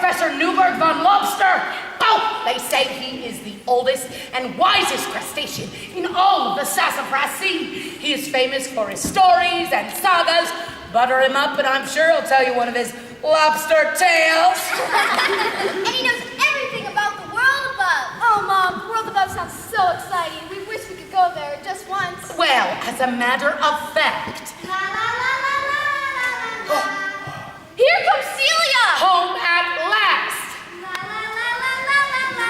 Professor Newberg von Lobster. Oh, they say he is the oldest and wisest crustacean in all of the Sassafras Sea. He is famous for his stories and sagas. Butter him up and I'm sure he'll tell you one of his lobster tales. And he knows everything about the world above. Oh, Mom, the world above sounds so exciting. We wish we could go there just once. Well, as a matter of fact, La la la la la la la. Here comes Celia! home at last. La la la la la la la.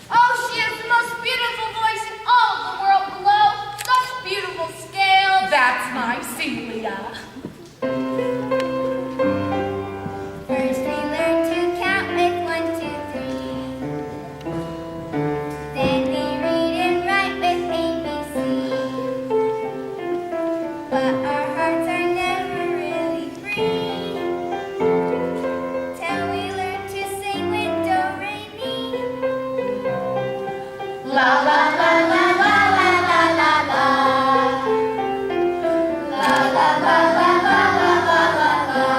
Oh, she has the most beautiful voice in all of the world below. Such beautiful scales. That's my Celia. First we learn to count with 1, 2, 3. Then we read and write with ABC. But our hearts are never really free till we learn to sing with do, re, mi. La la la la la la la la la. La la la la la la la la la.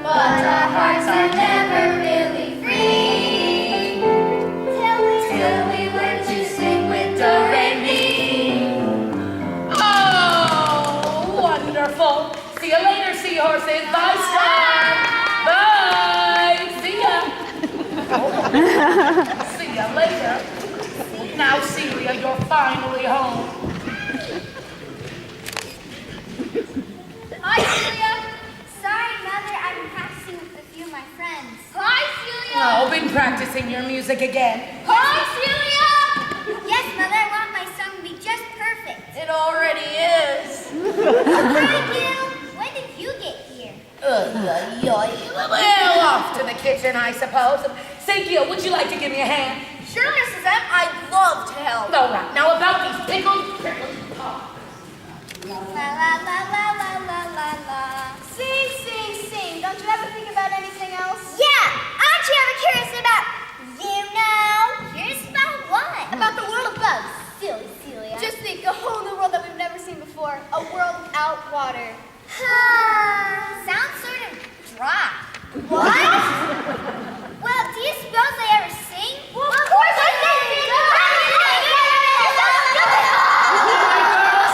But our hearts are never really free till we learn to sing with do, re, mi. Oh, wonderful. See you later, seahorses. Bye, Star. Bye. See ya. See ya later. Now, Celia, you're finally home. Hi, Celia. Sorry, Mother, I've been practicing with a few of my friends. Hi, Celia! Oh, been practicing your music again. Hi, Celia! Yes, Mother, I want my song to be just perfect. It already is. Hi, Gil. When did you get here? Well, off to the kitchen, I suppose. Say, Gil, would you like to give me a hand? Sure, Mrs. M, I'd love to help. All right. Now, about these pickled pods. La la la la la la la la. Sing, sing, sing. Don't you ever think about anything else? Yeah, aren't you ever curious about, curious about what? About the world above. Silly Celia. Just think, a whole new world that we've never seen before. A world without water. Sounds sort of dry. What? Well, do you suppose they ever sing? Well, of course they sing.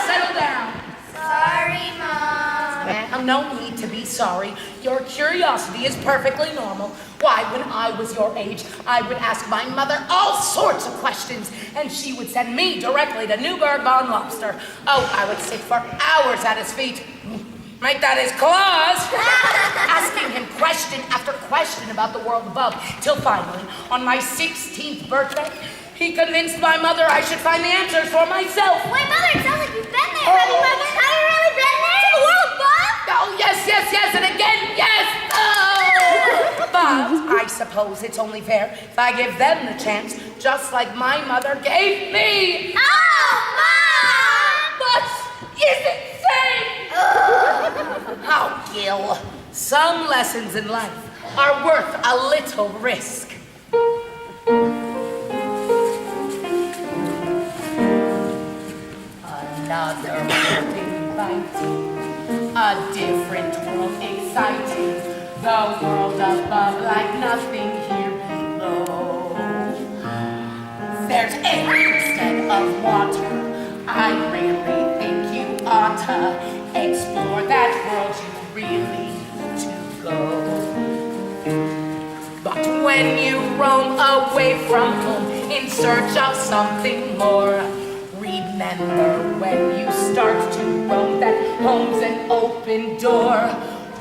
Settle down. Sorry, Mom. Now, no need to be sorry. Your curiosity is perfectly normal. Why, when I was your age, I would ask my mother all sorts of questions, and she would send me directly to Newberg von Lobster. Oh, I would sit for hours at his feet, make that his claws, asking him question after question about the world above, till finally, on my 16th birthday, he convinced my mother I should find the answers for myself. Wait, Mother, it sounds like you've been there. Have you, Mother? Have you really been there? To the world above? Oh, yes, yes, yes, and again, yes! Oh! But I suppose it's only fair if I give them the chance, just like my mother gave me. Oh, Mom! But is it safe? Oh, Gil, some lessons in life are worth a little risk. Another world inviting, a different world exciting, the world above like nothing here below. There's air instead of water, I really think you ought to explore that world, you really need to go. But when you roam away from home in search of something more, remember when you start to roam that home's an open door.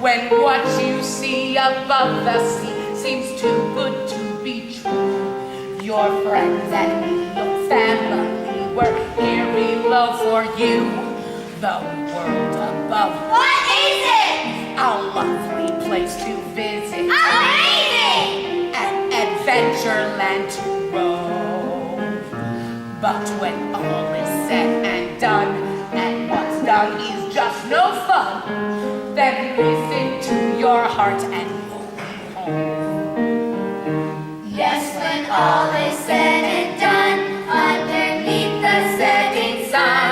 When what you see above the sea seems too good to be true, your friends and your family were here below for you. The world above. What is it? A lovely place to visit. Amazing! An adventure land to roam. But when all is said and done, and what's done is just no fun, then listen to your heart and go home. Yes, when all is said and done, underneath the setting sun,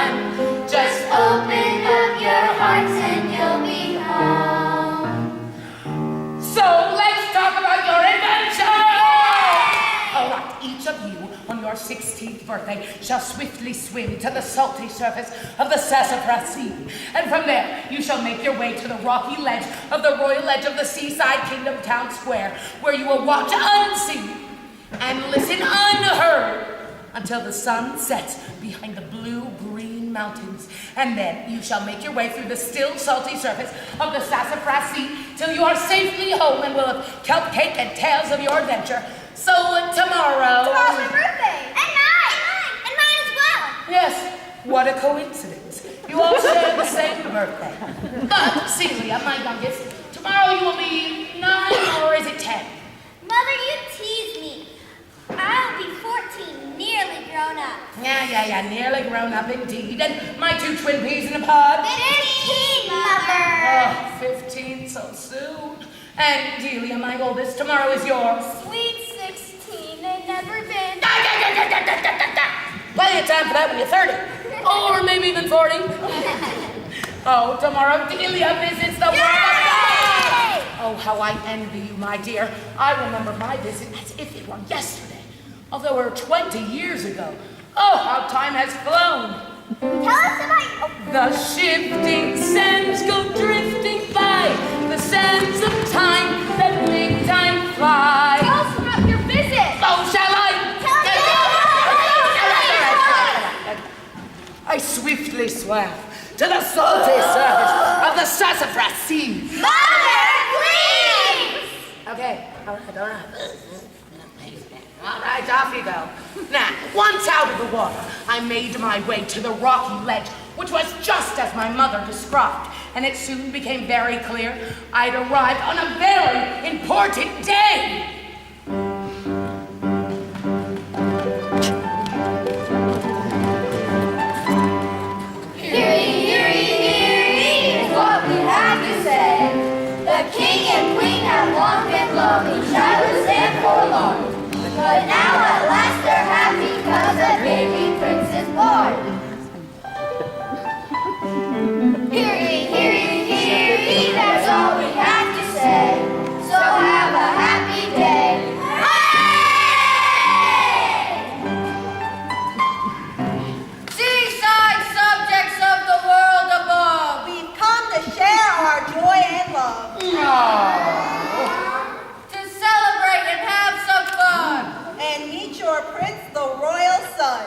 16th birthday shall swiftly swim to the salty surface of the Sassafras Sea. And from there, you shall make your way to the rocky ledge of the royal edge of the seaside kingdom town square, where you will watch unseen and listen unheard until the sun sets behind the blue-green mountains. And then you shall make your way through the still salty surface of the Sassafras Sea till you are safely home and will have kelp cake and tales of your adventure. So tomorrow... Tomorrow's my birthday. And mine. And mine as well. Yes, what a coincidence. You all share the same birthday. But Celia, my youngest, tomorrow you will be 9 or is it 10? Mother, you tease me. I'll be 14, nearly grown up. Yeah, nearly grown up indeed. And my 2 twin peas in a pod. 15, Mother. Oh, 15 so soon. And Delia, my oldest, tomorrow is yours. Sweet 16, they've never been. Plenty of time for that when you're 30. Or maybe even 40. Oh, tomorrow Delia visits the world. Oh, how I envy you, my dear. I remember my visit as if it were yesterday, although it were 20 years ago. Oh, how time has flown. Tell us about The shifting sands go drifting by, the sands of time that make time fly. Tell us about your visit. Oh, shall I? Tell us. I swiftly swam to the salty surface of the Sassafras Sea. Mother, please. Okay, all right. All right, off you go. Now, once out of the water, I made my way to the rocky ledge, which was just as my mother described, and it soon became very clear I'd arrived on a very important day. What we have to say. The king and queen have long been lonely, childless and forlorn. But now at last they're happy because a baby prince is born. Hear ye, that's all we have to say. So have a happy day. Hooray! Seaside subjects of the world above, We've come to share our joy and love to celebrate and have some fun. and meet your prince, the royal son.